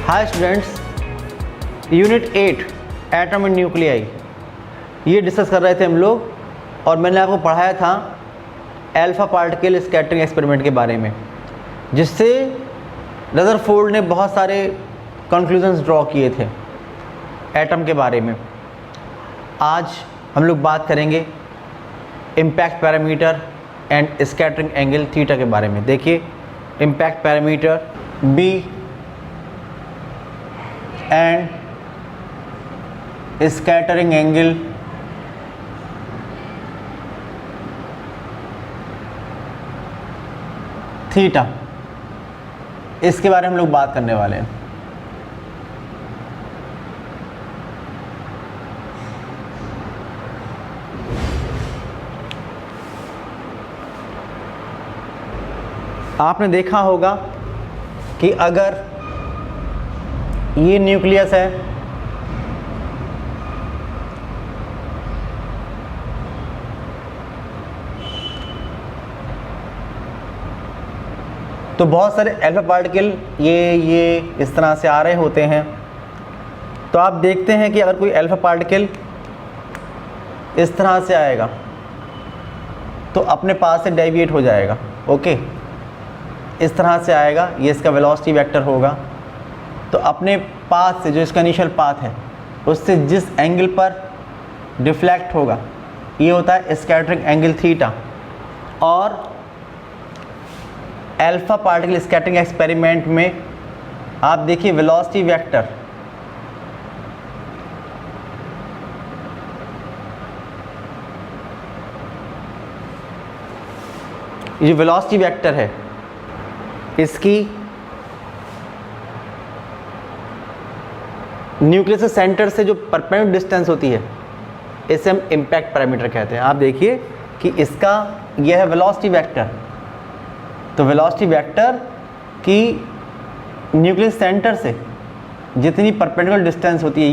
Hi students, unit 8 atom and nuclei ये discuss कर रहे थे हम लोग, और मैंने आपको पढ़ाया था अल्फा पार्टिकल स्कैटरिंग एक्सपेरिमेंट के बारे में, जिससे रदरफोर्ड ने बहुत सारे कंक्लूजन्स ड्रॉ किए थे एटम के बारे में। आज हम लोग बात करेंगे impact parameter and scattering angle theta के बारे में। देखिए, impact parameter B and scattering angle theta, इसके बारे में हम लोग बात करने वाले हैं। आपने देखा होगा कि अगर ये न्यूक्लियस है तो बहुत सारे अल्फा पार्टिकल ये इस तरह से आ रहे होते हैं। तो आप देखते हैं कि अगर कोई अल्फा पार्टिकल इस तरह से आएगा तो अपने पास से डेविएट हो जाएगा। ओके, इस तरह से आएगा, ये इसका वेलोसिटी वेक्टर होगा। तो अपने पाथ से, जो इसका इनिशियल पाथ है, उससे जिस एंगल पर डिफ्लेक्ट होगा, ये होता है स्कैटरिंग एंगल थीटा। और अल्फा पार्टिकल स्कैटरिंग एक्सपेरिमेंट में आप देखिए वेलोसिटी वेक्टर ये वेलोसिटी वेक्टर है, इसकी न्यूक्लियस सेंटर से जो परपेंडिकुलर डिस्टेंस होती है, इसे हम इम्पैक्ट पैरामीटर कहते हैं। आप देखिए कि इसका यह है वेलोसिटी वेक्टर। तो वेलोसिटी वेक्टर की न्यूक्लियस सेंटर से जितनी परपेंडिकुलर डिस्टेंस होती है,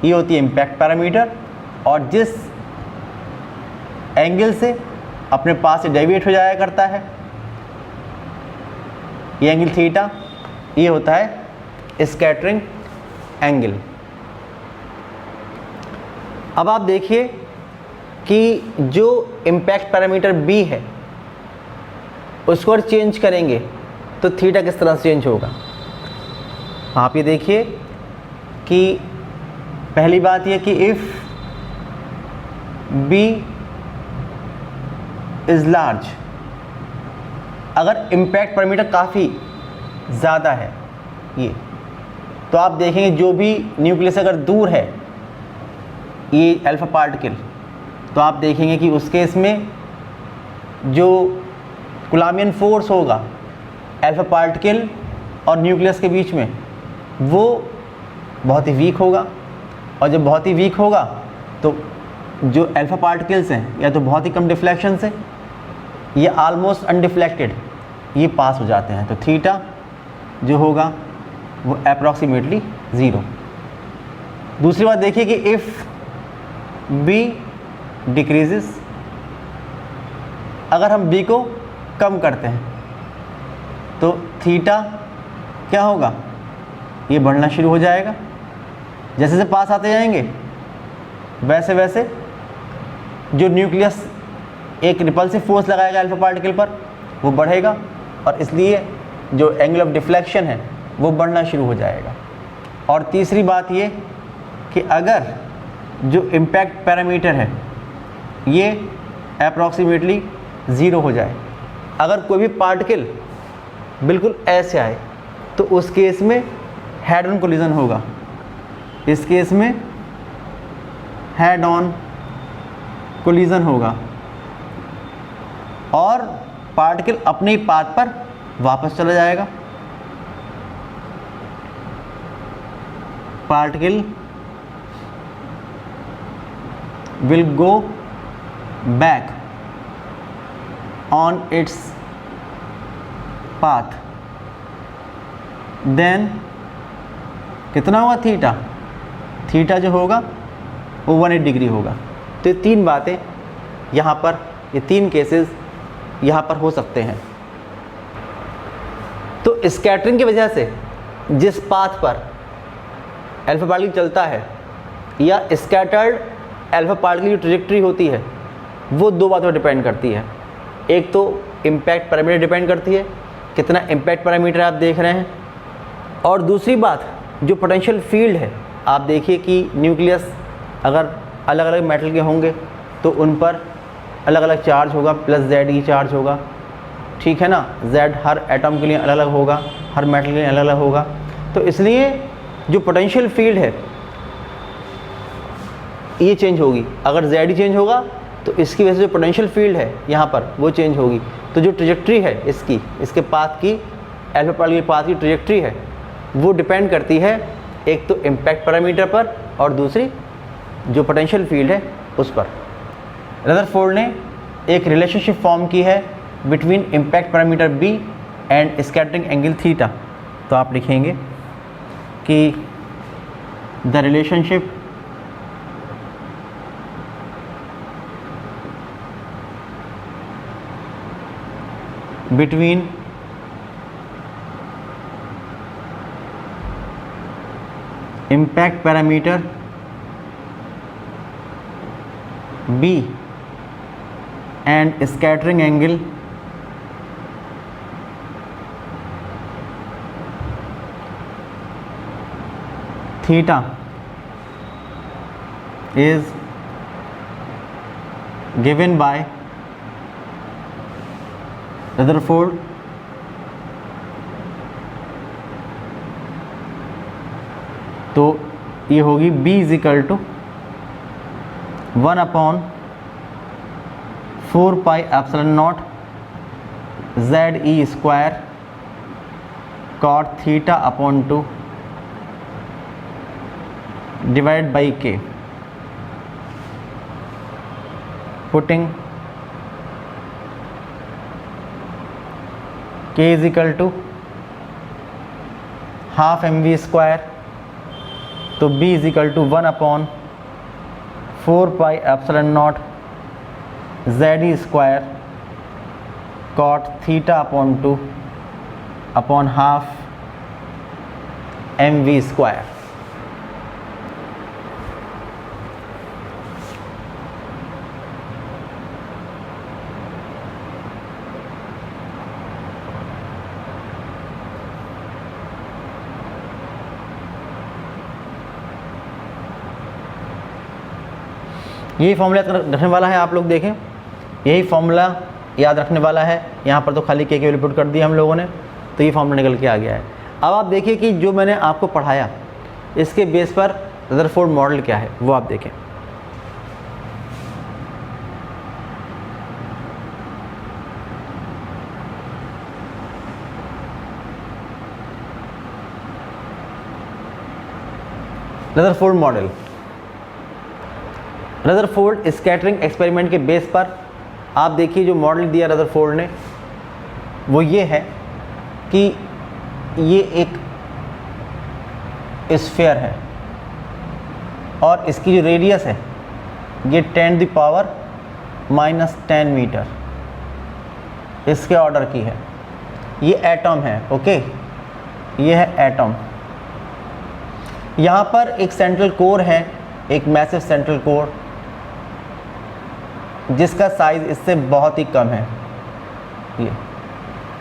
ये होती है इम्पैक्ट पैरामीटर। और जिस एंगल से अपने पास से डेविएट हो जाया करता है, ये एंगल थीटा, ये होता है स्कैटरिंग एंगल। अब आप देखिए कि जो इम्पैक्ट पैरामीटर बी है, उसको अगर चेंज करेंगे तो थीटा किस तरह से चेंज होगा। आप ये देखिए कि पहली बात ये कि इफ़ बी इज़ लार्ज, अगर इम्पैक्ट पैरामीटर काफ़ी ज़्यादा है ये, तो आप देखेंगे जो भी न्यूक्लियस अगर दूर है ये अल्फा पार्टिकल, तो आप देखेंगे कि उस केस में जो कूलम्बियन फोर्स होगा अल्फा पार्टिकल और न्यूक्लियस के बीच में, वो बहुत ही वीक होगा। और जब बहुत ही वीक होगा तो जो अल्फा पार्टिकल्स हैं या तो बहुत ही कम डिफ्लेक्शन से या ऑलमोस्ट अनडिफ्लेक्टेड ये पास हो जाते हैं। तो थीटा जो होगा वो अप्रॉक्सीमेटली 0। दूसरी बात देखिए कि इफ़ बी डिक्रीजेस, अगर हम बी को कम करते हैं तो थीटा क्या होगा, ये बढ़ना शुरू हो जाएगा। जैसे जैसे पास आते जाएंगे वैसे वैसे जो न्यूक्लियस एक रिपल्सिव फोर्स लगाएगा अल्फा पार्टिकल पर, वो बढ़ेगा, और इसलिए जो एंगल ऑफ डिफ्लेक्शन है वो बढ़ना शुरू हो जाएगा। और तीसरी बात ये कि अगर जो इम्पैक्ट पैरामीटर है ये अप्रॉक्सीमेटली 0 हो जाए, अगर कोई भी पार्टिकल बिल्कुल ऐसे आए तो उस केस में हेड ऑन कोलिजन होगा। इस केस में हेड ऑन कोलिजन होगा और पार्टिकल अपने ही पाथ पर वापस चला जाएगा। Particle will go back on its path, then कितना हुआ थीटा, थीटा जो होगा वो 180 डिग्री होगा। तो ये तीन बातें यहाँ पर, ये तीन केसेस यहाँ पर हो सकते हैं। तो स्कैटरिंग की वजह से जिस पाथ पर अल्फा पार्टिकल चलता है या स्कैटर्ड अल्फा पार्टिकल की ट्रैजेक्टरी होती है, वो दो बातों पर डिपेंड करती है। एक तो इम्पैक्ट पैरामीटर डिपेंड करती है, कितना इम्पैक्ट पैरामीटर आप देख रहे हैं, और दूसरी बात जो पोटेंशियल फील्ड है। आप देखिए कि न्यूक्लियस अगर अलग अलग मेटल के होंगे तो उन पर अलग अलग चार्ज होगा, प्लस जेड ई चार्ज होगा, ठीक है ना। जेड हर एटम के लिए अलग अलग होगा, हर मेटल के लिए अलग अलग होगा। तो इसलिए जो पोटेंशियल फील्ड है ये चेंज होगी। अगर जेड ई चेंज होगा तो इसकी वजह से जो पोटेंशियल फील्ड है यहाँ पर वो चेंज होगी। तो जो ट्रैजेक्टरी है इसके पाथ की, अल्फा पार्टिकल के पाथ की ट्रैजेक्टरी है, वो डिपेंड करती है एक तो इम्पैक्ट पैरामीटर पर और दूसरी जो पोटेंशियल फील्ड है उस पर। रदरफोर्ड ने एक रिलेशनशिप फॉर्म की है between impact parameter B and scattering angle theta. तो आप लिखेंगे कि the relationship between impact parameter B and scattering angle theta is given by Rutherford तो ये होगी B is equal to 1/4 pi epsilon naught Z E square cot theta upon 2 divide by K. Putting K is equal to half mv square, तो b is equal to 1/4 pi epsilon naught Z E square cot theta upon 2 upon half mv square. यही formula रखने वाला है, आप लोग देखें यही formula याद रखने वाला है। यहाँ पर तो खाली के वैल्यू पुट कर दिया हम लोगों ने, तो ये फॉर्मूला निकल के आ गया है। अब आप देखिए कि जो मैंने आपको पढ़ाया इसके बेस पर रदरफोर्ड मॉडल क्या है वो आप देखें। Rutherford model, Rutherford scattering experiment के बेस पर आप देखिए जो मॉडल दिया रदरफोर्ड ने वो ये है कि ये एक स्फीयर है और इसकी जो रेडियस है ये 10⁻⁻10 मीटर इसके ऑर्डर की है। ये एटम है, ओके, ये है एटम। यहाँ पर एक सेंट्रल कोर है, एक मैसिव सेंट्रल कोर जिसका साइज़ इससे बहुत ही कम है। ये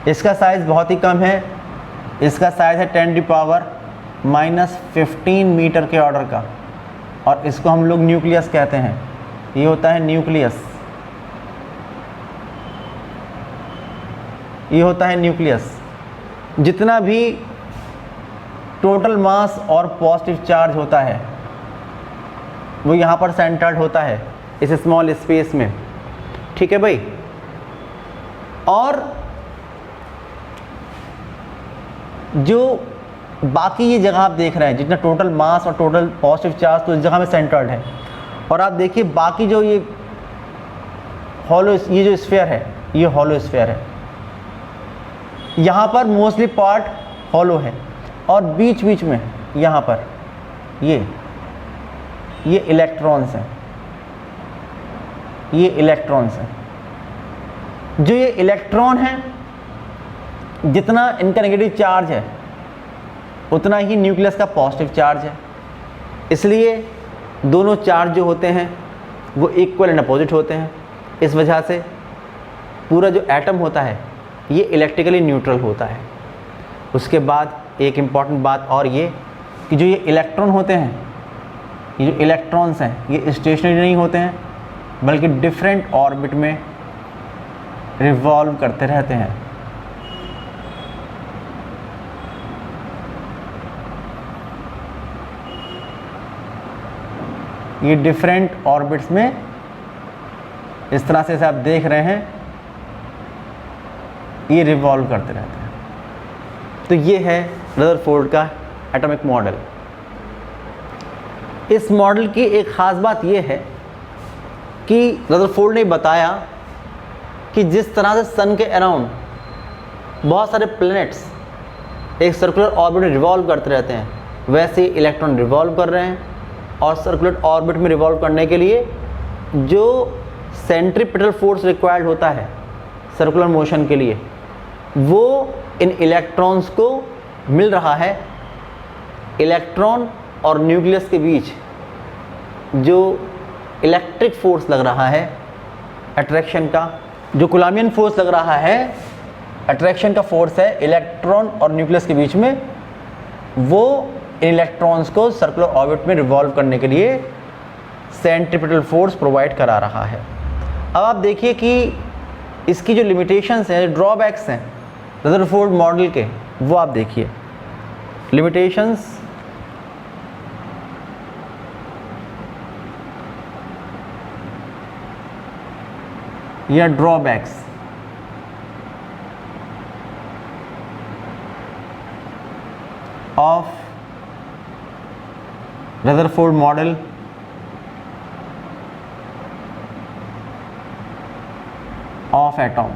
इसका साइज़ बहुत ही कम है, इसका साइज़ है 10⁻⁻15 मीटर के ऑर्डर का, और इसको हम लोग न्यूक्लियस कहते हैं। ये होता है न्यूक्लियस, ये होता है न्यूक्लियस। जितना भी टोटल मास और पॉजिटिव चार्ज होता है वो यहाँ पर सेंटर्ड होता है इस स्मॉल स्पेस में, ठीक है भाई। और जो बाकी ये जगह आप देख रहे हैं जितना टोटल मास और टोटल पॉजिटिव चार्ज तो इस जगह में सेंटर्ड है। और आप देखिए बाकी जो ये हॉलो, ये जो स्फीयर है ये हॉलो स्फीयर है। यहाँ पर मोस्टली पार्ट हॉलो है और बीच बीच में यहाँ पर ये इलेक्ट्रॉन्स हैं, ये इलेक्ट्रॉन्स हैं। जो ये इलेक्ट्रॉन हैं जितना इनका नेगेटिव चार्ज है उतना ही न्यूक्लियस का पॉजिटिव चार्ज है। इसलिए दोनों चार्ज जो होते हैं वो इक्वल एंड अपोजिट होते हैं। इस वजह से पूरा जो एटम होता है ये इलेक्ट्रिकली न्यूट्रल होता है। उसके बाद एक इम्पॉर्टेंट बात और ये कि जो ये इलेक्ट्रॉन होते हैं, ये जो इलेक्ट्रॉन्स हैं, ये स्टेशनरी नहीं होते हैं बल्कि डिफरेंट ऑर्बिट में रिवॉल्व करते रहते हैं। ये डिफरेंट ऑर्बिट्स में इस तरह से आप देख रहे हैं, ये रिवॉल्व करते रहते हैं। तो ये है रदरफोर्ड का एटॉमिक मॉडल। इस मॉडल की एक ख़ास बात ये है कि रदरफोर्ड ने बताया कि जिस तरह से सन के अराउंड बहुत सारे प्लैनेट्स एक सर्कुलर ऑर्बिट में रिवॉल्व करते रहते हैं, वैसे इलेक्ट्रॉन रिवॉल्व कर रहे हैं। और सर्कुलर ऑर्बिट में रिवॉल्व करने के लिए जो सेंट्रीपिटल फोर्स रिक्वायर्ड होता है सर्कुलर मोशन के लिए, वो इन इलेक्ट्रॉन्स को मिल रहा है। इलेक्ट्रॉन और न्यूक्लियस के बीच जो इलेक्ट्रिक फोर्स लग रहा है अट्रैक्शन का, जो कूलम्बियन फोर्स लग रहा है अट्रैक्शन का फोर्स है इलेक्ट्रॉन और न्यूक्लियस के बीच में, वो इन इलेक्ट्रॉन्स को सर्कुलर ऑर्बिट में रिवॉल्व करने के लिए सेंट्रीपिटल फोर्स प्रोवाइड करा रहा है। अब आप देखिए कि इसकी जो लिमिटेशंस हैं, ड्रॉबैक्स हैं रदरफोर्ड मॉडल के, वो आप देखिए। लिमिटेशंस या drawbacks. Of Rutherford model of atom.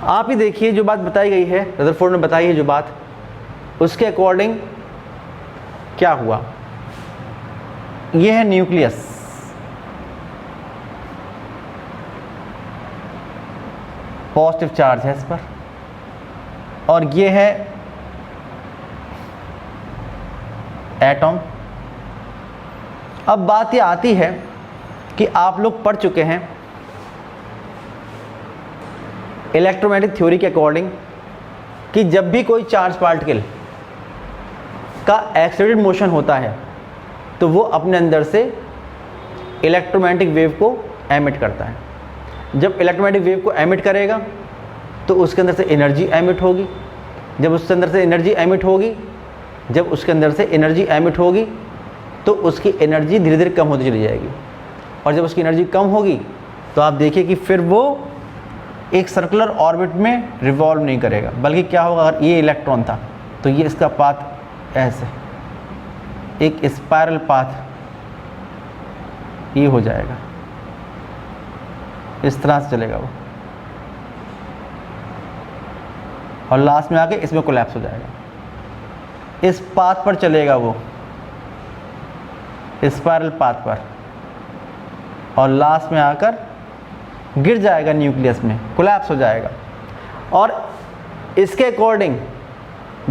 आप ही देखिए जो बात बताई गई है, रदरफोर्ड ने बताई है जो बात, उसके अकॉर्डिंग क्या हुआ। यह है न्यूक्लियस, पॉजिटिव चार्ज है इस पर, और ये है एटॉम। अब बात ये आती है कि आप लोग पढ़ चुके हैं इलेक्ट्रोमैग्नेटिक थ्योरी के अकॉर्डिंग कि जब भी कोई चार्ज पार्टिकल का एक्सेलरेटेड मोशन होता है तो वो अपने अंदर से इलेक्ट्रोमैग्नेटिक वेव को एमिट करता है। जब इलेक्ट्रोमैग्नेटिक वेव को एमिट करेगा तो उसके अंदर से एनर्जी एमिट होगी। जब उसके अंदर से एनर्जी एमिट होगी तो उसकी एनर्जी धीरे धीरे कम होती चली जाएगी। और जब उसकी एनर्जी कम होगी तो आप देखिए कि फिर वो एक सर्कुलर ऑर्बिट में रिवॉल्व नहीं करेगा, बल्कि क्या होगा, अगर ये इलेक्ट्रॉन था तो ये इसका पाथ ऐसे एक स्पाइरल पाथ ये हो जाएगा, इस तरह से चलेगा वो, और लास्ट में आके इसमें कोलैप्स हो जाएगा। इस पाथ पर चलेगा वो, स्पाइरल पाथ पर, और लास्ट में आकर गिर जाएगा न्यूक्लियस में, कोलैप्स हो जाएगा। और इसके अकॉर्डिंग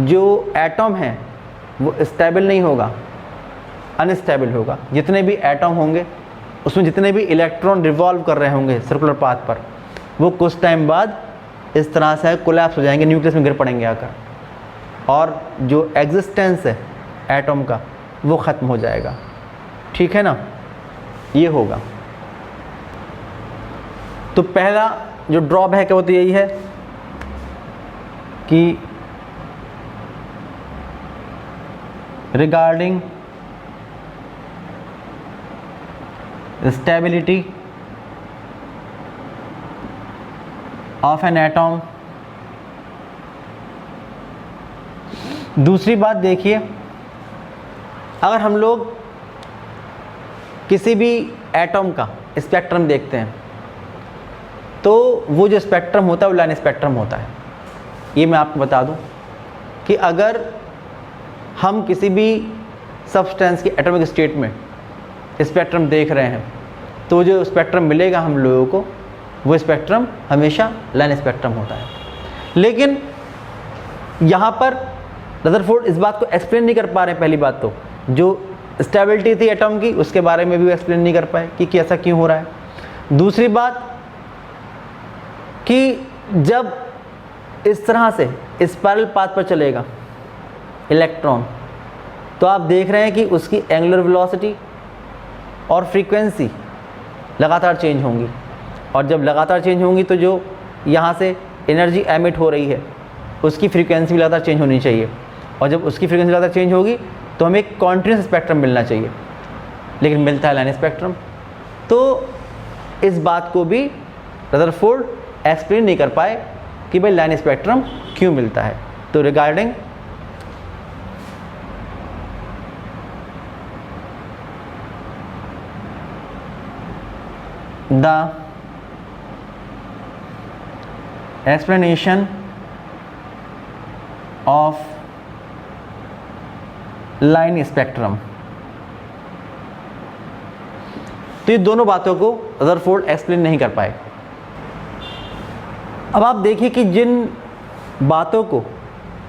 जो एटॉम है वो स्टेबल नहीं होगा, अनस्टेबल होगा। जितने भी एटॉम होंगे उसमें जितने भी इलेक्ट्रॉन रिवॉल्व कर रहे होंगे सर्कुलर पाथ पर, वो कुछ टाइम बाद इस तरह से कोलैप्स हो जाएंगे, न्यूक्लियस में गिर पड़ेंगे आकर, और जो एग्जिस्टेंस है एटॉम का वो ख़त्म हो जाएगा। ठीक है ना, ये होगा। तो पहला जो ड्रॉबैक है वो तो यही है कि regarding stability of an atom. दूसरी बात देखिए, अगर हम लोग किसी भी एटॉम का स्पेक्ट्रम देखते हैं तो वो जो स्पेक्ट्रम होता है वो लाइन स्पेक्ट्रम होता है। ये मैं आपको बता दूं कि अगर हम किसी भी सब्सटेंस की एटॉमिक स्टेट में स्पेक्ट्रम देख रहे हैं, तो जो स्पेक्ट्रम मिलेगा हम लोगों को वो स्पेक्ट्रम हमेशा लाइन स्पेक्ट्रम होता है। लेकिन यहाँ पर रदरफोर्ड इस बात को एक्सप्लेन नहीं कर पा रहे। पहली बात तो जो स्टेबिलिटी थी एटम की उसके बारे में भी वो एक्सप्लेन नहीं कर पाए कि ऐसा क्यों हो रहा है। दूसरी बात कि जब इस तरह से स्पाइरल पाथ पर चलेगा इलेक्ट्रॉन, तो आप देख रहे हैं कि उसकी एंगुलर वेलोसिटी और फ्रीक्वेंसी लगातार चेंज होंगी, और जब लगातार चेंज होंगी तो जो यहाँ से एनर्जी एमिट हो रही है उसकी फ्रीक्वेंसी भी लगातार चेंज होनी चाहिए, और जब उसकी फ्रीक्वेंसी लगातार चेंज होगी तो हमें एक कॉन्टिन्यूस स्पेक्ट्रम मिलना चाहिए, लेकिन मिलता है लाइन स्पेक्ट्रम। तो इस बात को भी रदरफोर्ड एक्सप्लेन नहीं कर पाए कि भाई लाइन स्पेक्ट्रम क्यों मिलता है। तो regarding the explanation of line spectrum, तो ये दोनों बातों को रदरफोर्ड एक्सप्लेन नहीं कर पाए। अब आप देखिए कि जिन बातों को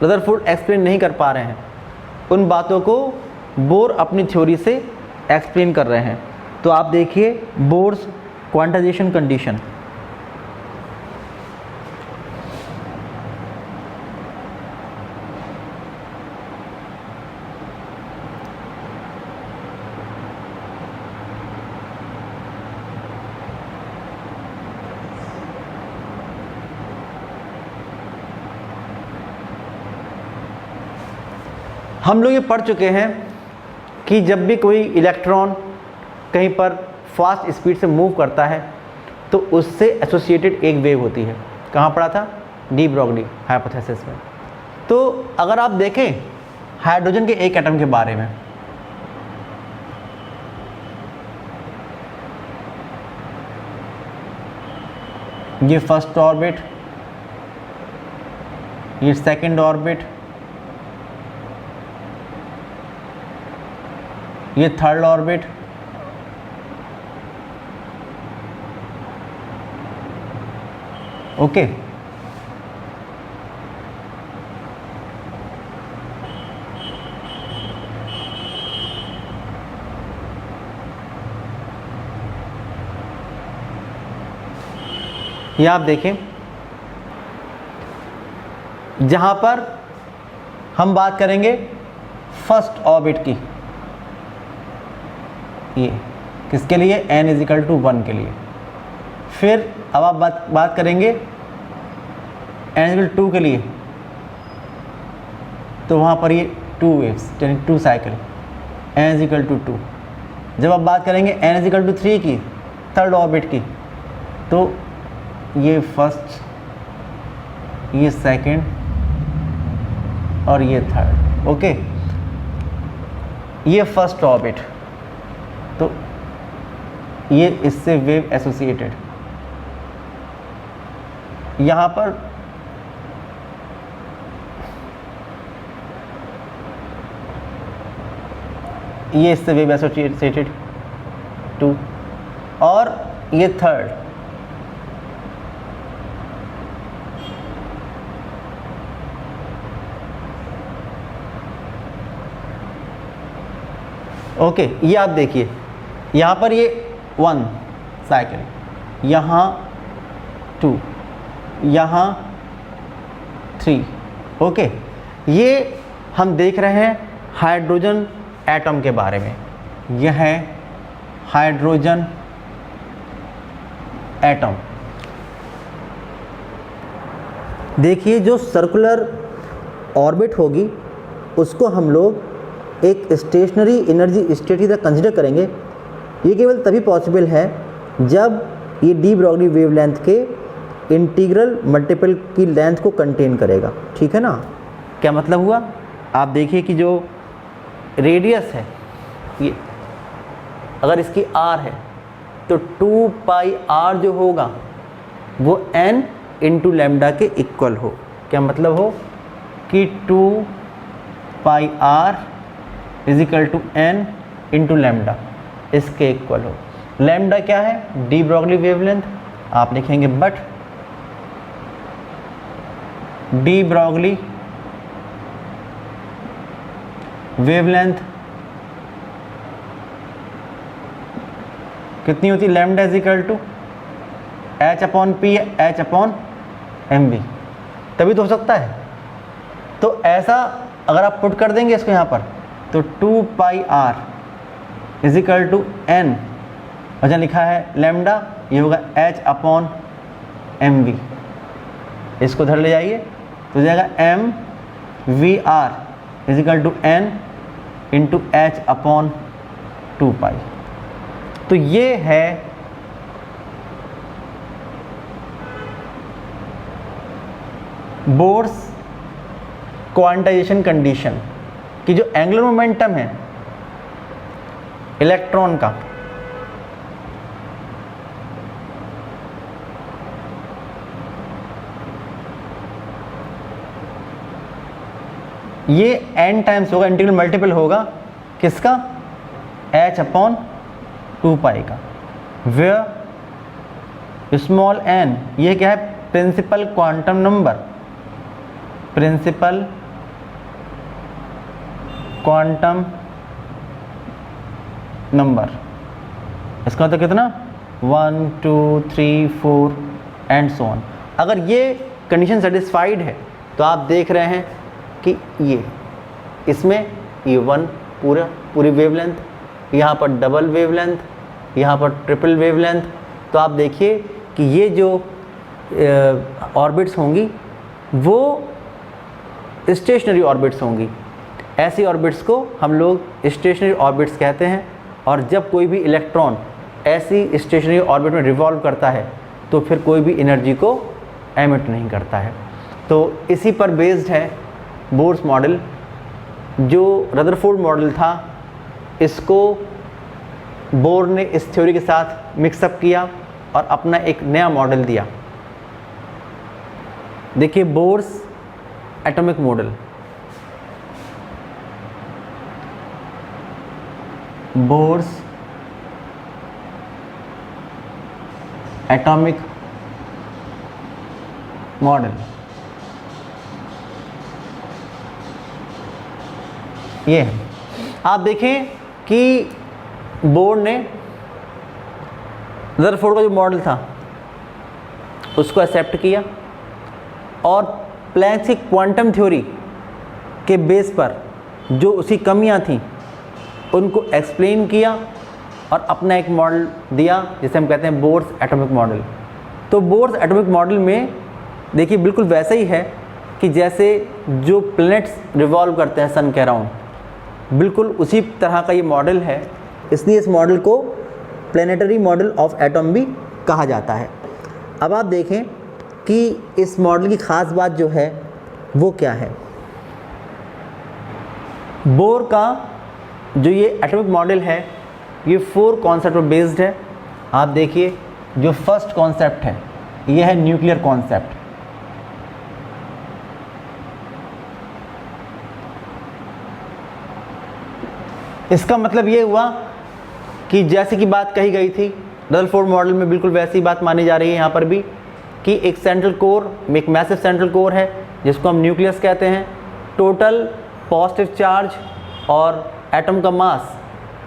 रदरफोर्ड एक्सप्लेन नहीं कर पा रहे हैं उन बातों को बोर अपनी थ्योरी से एक्सप्लेन कर रहे हैं। तो आप देखिए बोर्स क्वांटाइजेशन कंडीशन, हम लोग ये पढ़ चुके हैं कि जब भी कोई इलेक्ट्रॉन कहीं पर फास्ट स्पीड से मूव करता है तो उससे एसोसिएटेड एक वेव होती है। कहाँ पढ़ा था? डी ब्रॉगली हाइपोथेसिस में। तो अगर आप देखें हाइड्रोजन के एक एटम के बारे में, ये फर्स्ट ऑर्बिट, ये सेकंड ऑर्बिट, ये थर्ड ऑर्बिट, ओके। ये आप देखें, जहां पर हम बात करेंगे फर्स्ट ऑर्बिट की, ये किसके लिए? n इजिकल टू 1 के लिए। फिर अब आप बात करेंगे n इजिकल 2 के लिए, तो वहाँ पर ये 2 वेव्स यानी 2 साइकिल n इजिकल टू 2। जब आप बात करेंगे n इजिकल टू 3 की, थर्ड ऑर्बिट की, तो ये फर्स्ट, ये सेकंड और ये थर्ड, ओके। ये फर्स्ट ऑर्बिट, तो ये इससे वेव एसोसिएटेड। यहाँ पर ये इससे वेव एसोसिएटेड 2, और ये थर्ड, ओके। ये आप देखिए यहाँ पर ये 1 साइकिल, यहाँ 2, यहाँ 3, ओके। ये हम देख रहे हैं हाइड्रोजन एटम के बारे में। यह है हाइड्रोजन एटम। देखिए जो सर्कुलर ऑर्बिट होगी उसको हम लोग एक स्टेशनरी एनर्जी स्टेट की तरह कंसिडर करेंगे। ये केवल तभी पॉसिबल है जब ये डी ब्रॉगली वेवलेंथ के इंटीग्रल मल्टीपल की लेंथ को कंटेन करेगा, ठीक है ना। क्या मतलब हुआ? आप देखिए कि जो रेडियस है ये, अगर इसकी r है तो 2 पाई r जो होगा वो n इंटू लेमडा के इक्वल हो। क्या मतलब हो कि 2 पाई r is equal to n into lambda. इसके इक्वल हो। लैम्डा क्या है? De Broglie wavelength. आप लिखेंगे बट डी ब्रॉगली वेवलेंथ कितनी होती है? Lambda is equal to H upon P, H upon M V, तभी तो हो सकता है। तो ऐसा अगर आप पुट कर देंगे इसको यहाँ पर, तो 2 pi R is equal to N, और जहाँ लिखा है लैम्डा, ये होगा एच अपॉन एम वी। इसको धर ले जाइए तो हो जाएगा M V R is equal to N into H upon 2 pi. तो ये है बोर्स क्वांटाइजेशन कंडीशन कि जो एंगुलर मोमेंटम है इलेक्ट्रॉन का, ये n टाइम्स होगा, इंटीग्रल मल्टीपल होगा किसका? h अपॉन 2 पाई का। वेयर स्मॉल n ये क्या है? Principal quantum number, principal quantum number. इसका मतलब कितना? 1 2 3 4 एंड सो ऑन। अगर ये कंडीशन सेटिस्फाइड है तो आप देख रहे हैं कि ये इसमें ये 1 पूरी वेवलेंथ, यहाँ पर डबल वेवलेंथ, यहाँ पर ट्रिपल वेवलेंथ। तो आप देखिए कि ये जो ऑर्बिट्स होंगी वो स्टेशनरी ऑर्बिट्स होंगी। ऐसी ऑर्बिट्स को हम लोग स्टेशनरी ऑर्बिट्स कहते हैं। और जब कोई भी इलेक्ट्रॉन ऐसी स्टेशनरी ऑर्बिट में रिवॉल्व करता है तो फिर कोई भी एनर्जी को एमिट नहीं करता है। तो इसी पर बेस्ड है बोर्स मॉडल। जो रदरफोर्ड मॉडल था इसको बोर ने इस थ्योरी के साथ मिक्सअप किया और अपना एक नया मॉडल दिया। देखिए Bohr's atomic model, Bohr's atomic model, ये है। आप देखें कि बोर ने रदरफोर्ड का जो मॉडल था उसको एक्सेप्ट किया और प्लैंक्स की क्वांटम थ्योरी के बेस पर जो उसकी कमियां थीं उनको एक्सप्लेन किया और अपना एक मॉडल दिया जिसे हम कहते हैं बोर्स एटॉमिक मॉडल। तो बोर्स एटॉमिक मॉडल में देखिए बिल्कुल वैसा ही है कि जैसे जो प्लैनेट्स रिवॉल्व करते हैं सन के अराउंड, बिल्कुल उसी तरह का ये मॉडल है। इसलिए इस मॉडल को प्लैनेटरी मॉडल ऑफ एटॉम भी कहा जाता है। अब आप देखें कि इस मॉडल की ख़ास बात जो है वो क्या है। बोर का जो ये एटॉमिक मॉडल है ये 4 कॉन्सेप्ट पर बेस्ड है। आप देखिए जो फर्स्ट कॉन्सेप्ट है ये है न्यूक्लियर कॉन्सेप्ट। इसका मतलब ये हुआ कि जैसे कि बात कही गई थी रदरफोर्ड मॉडल में, बिल्कुल वैसी बात मानी जा रही है यहाँ पर भी कि एक सेंट्रल कोर, एक मैसिव सेंट्रल कोर है जिसको हम न्यूक्लियस कहते हैं। टोटल पॉजिटिव चार्ज और एटम का मास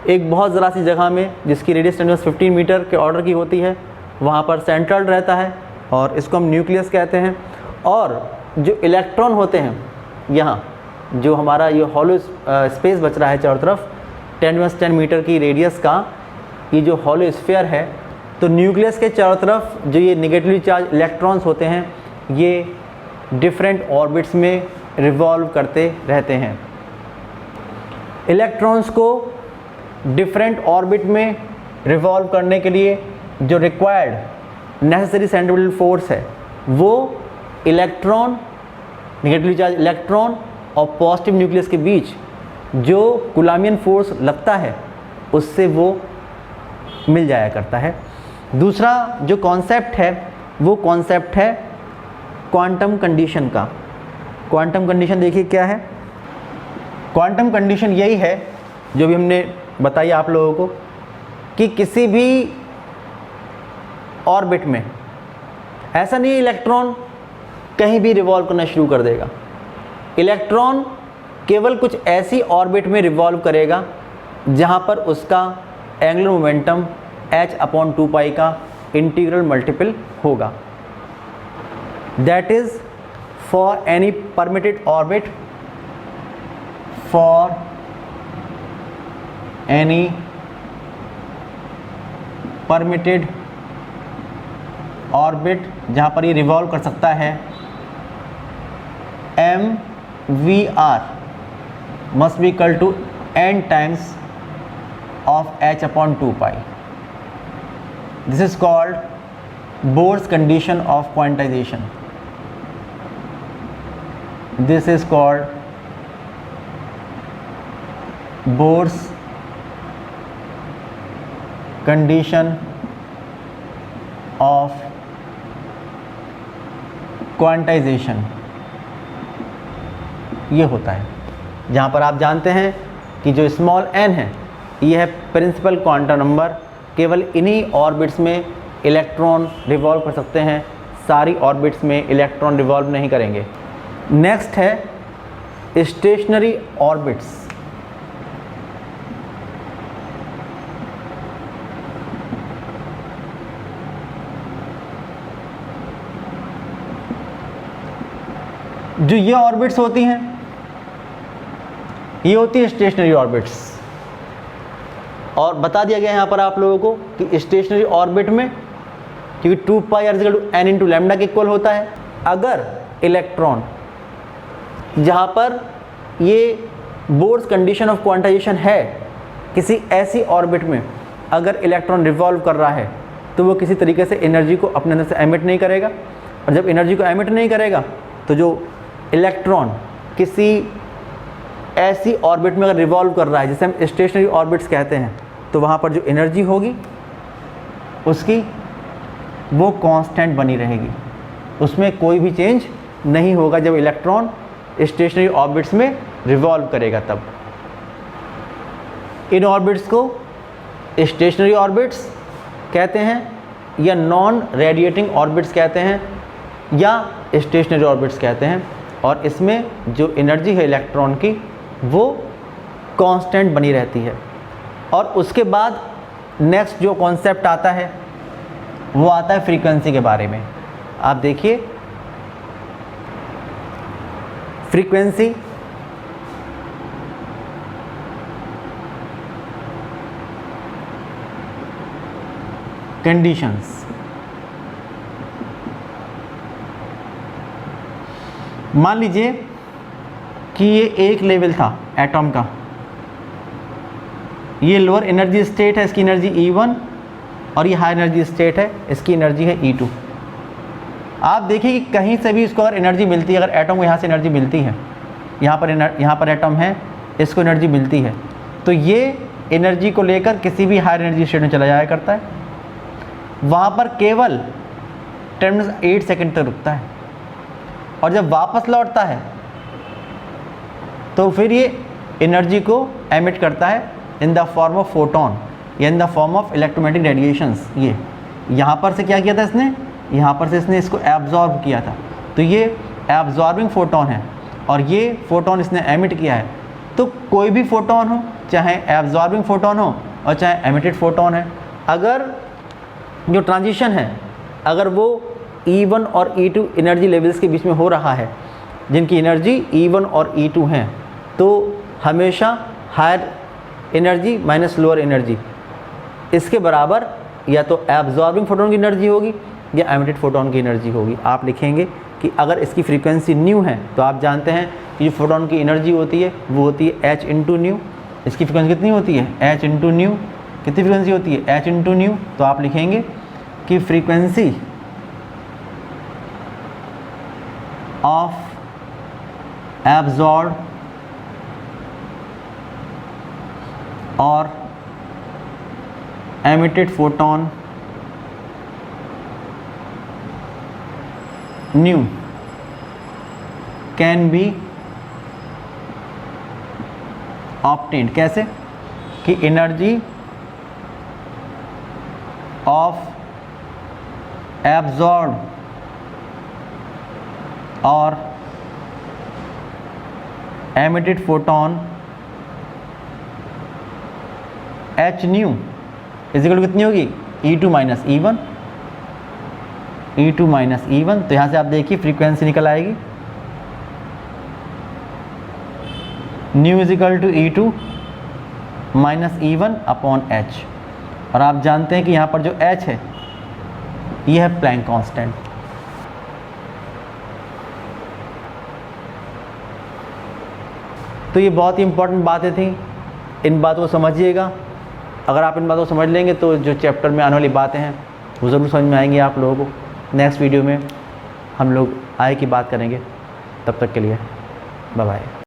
एक बहुत ज़रा सी जगह में जिसकी रेडियस 10⁻15 मीटर के ऑर्डर की होती है वहाँ पर सेंट्रल रहता है और इसको हम न्यूक्लियस कहते हैं। और जो इलेक्ट्रॉन होते हैं यहाँ, जो हमारा ये हॉलो स्पेस बच रहा है चारों तरफ 10⁻10 मीटर की रेडियस का ये जो हॉलो स्फीयर है, तो न्यूक्लियस के चारों तरफ जो ये नेगेटिवली चार्ज इलेक्ट्रॉन्स होते हैं ये डिफरेंट ऑर्बिट्स में रिवॉल्व करते रहते हैं। इलेक्ट्रॉन्स को डिफरेंट ऑर्बिट में रिवॉल्व करने के लिए जो रिक्वायर्ड नेसेसरी सेंट्रीफ्यूगल फोर्स है वो इलेक्ट्रॉन, नेगेटिवली चार्ज इलेक्ट्रॉन और पॉजिटिव न्यूक्लियस के बीच जो कूलम्बियन फोर्स लगता है उससे वो मिल जाया करता है। दूसरा जो कॉन्सेप्ट है वो कॉन्सेप्ट है क्वांटम कंडीशन का। क्वांटम कंडीशन देखिए क्या है। क्वांटम कंडीशन यही है जो भी हमने बताई आप लोगों को कि किसी भी ऑर्बिट में ऐसा नहीं इलेक्ट्रॉन कहीं भी रिवॉल्व करना शुरू कर देगा। इलेक्ट्रॉन केवल कुछ ऐसी ऑर्बिट में रिवॉल्व करेगा जहां पर उसका एंगुलर मोमेंटम h/2 का इंटीग्रल मल्टीपल होगा। That is for any permitted orbit, for any permitted orbit जहां पर ये रिवॉल्व कर सकता है, mvr must be equal to n times of h/2 pi. This is called Bohr's condition of quantization. This is called Bohr's condition of quantization. ये होता है जहाँ पर आप जानते हैं कि जो स्मॉल n है ये है प्रिंसिपल क्वांटम नंबर। केवल इन्हीं ऑर्बिट्स में इलेक्ट्रॉन रिवॉल्व कर सकते हैं, सारी ऑर्बिट्स में इलेक्ट्रॉन रिवॉल्व नहीं करेंगे। नेक्स्ट है स्टेशनरी ऑर्बिट्स। जो ये ऑर्बिट्स होती हैं ये होती है स्टेशनरी ऑर्बिट्स। और बता दिया गया है यहाँ पर आप लोगों को कि स्टेशनरी ऑर्बिट में, क्योंकि 2πr n × लैम्डा के इक्वल होता है, अगर इलेक्ट्रॉन जहाँ पर ये बोर्स कंडीशन ऑफ क्वांटाइजेशन है, किसी ऐसी ऑर्बिट में अगर इलेक्ट्रॉन रिवॉल्व कर रहा है तो वो किसी तरीके से एनर्जी को अपने अंदर से एमिट नहीं करेगा। और जब एनर्जी को एमिट नहीं करेगा तो जो इलेक्ट्रॉन किसी ऐसी ऑर्बिट में अगर रिवॉल्व कर रहा है जिसे हम स्टेशनरी ऑर्बिट्स कहते हैं, तो वहाँ पर जो एनर्जी होगी उसकी वो कांस्टेंट बनी रहेगी, उसमें कोई भी चेंज नहीं होगा जब इलेक्ट्रॉन स्टेशनरी ऑर्बिट्स में रिवॉल्व करेगा। तब इन ऑर्बिट्स को स्टेशनरी ऑर्बिट्स कहते हैं या नॉन रेडिएटिंग ऑर्बिट्स कहते हैं या स्टेशनरी ऑर्बिट्स कहते हैं। और इसमें जो एनर्जी है इलेक्ट्रॉन की वो कांस्टेंट बनी रहती है। और उसके बाद नेक्स्ट जो कॉन्सेप्ट आता है वो आता है फ्रीक्वेंसी के बारे में। आप देखिए फ्रीक्वेंसी कंडीशंस। मान लीजिए कि ये एक लेवल था एटॉम का, ये लोअर एनर्जी स्टेट है, इसकी एनर्जी E1, और ये हाई एनर्जी स्टेट है, इसकी एनर्जी है E2। आप देखिए कि कहीं से भी इसको अगर एनर्जी मिलती है, अगर एटम को यहाँ से एनर्जी मिलती है, यहाँ पर एटम है, इसको एनर्जी मिलती है, तो ये एनर्जी को लेकर किसी भी हाई एनर्जी स्टेट में चला जाया करता है। वहाँ पर केवल 10⁸ सेकेंड तक रुकता है, और जब वापस लौटता है तो फिर ये एनर्जी को एमिट करता है in the form of photon या in the form of electromagnetic radiations. ये यहाँ पर से क्या किया था इसने, यहाँ पर से इसने इसको एब्जॉर्ब किया था, तो ये एब्जॉर्बिंग फोटोन है और ये फोटोन इसने एमिट किया है। तो कोई भी फोटोन हो, चाहे एब्जॉर्बिंग फोटोन हो और चाहे एमिटेड फोटोन है, अगर जो ट्रांजिशन है अगर वो E1 और E2 एनर्जी लेवल्स के बीच में हो रहा है, जिनकी एनर्जी E1 और E2 हैं, तो हमेशा higher energy minus lower energy इसके बराबर या तो एब्जॉर्बिंग फोटोन की एनर्जी होगी या एमिटेड फोटोन की एनर्जी होगी। आप लिखेंगे कि अगर इसकी फ्रीक्वेंसी न्यू है तो आप जानते हैं कि जो फोटोन की एनर्जी होती है वो होती है h × न्यू। इसकी फ्रीक्वेंसी कितनी होती है, h × न्यू। कितनी फ्रीक्वेंसी होती है, h × न्यू। तो आप लिखेंगे कि फ्रीक्वेंसी ऑफ एब्जॉर्ब और emitted photon nu can be obtained. कैसे कि एनर्जी ऑफ एब्जॉर्ब और emitted photon H nu is equal कितनी होगी E2 minus E1, E2 minus E1। तो यहाँ से आप देखिए फ्रीक्वेंसी निकल आएगी nu is equal to E2 minus E1 upon H। और आप जानते हैं कि यहाँ पर जो H है ये है प्लैंक कांस्टेंट। तो ये बहुत ही इंपॉर्टेंट बातें थी, इन बातों को समझिएगा। अगर आप इन बातों को समझ लेंगे तो जो चैप्टर में आने वाली बातें हैं वो ज़रूर समझ में आएंगी आप लोगों को। नेक्स्ट वीडियो में हम लोग आगे की बात करेंगे। तब तक के लिए बाय बाय।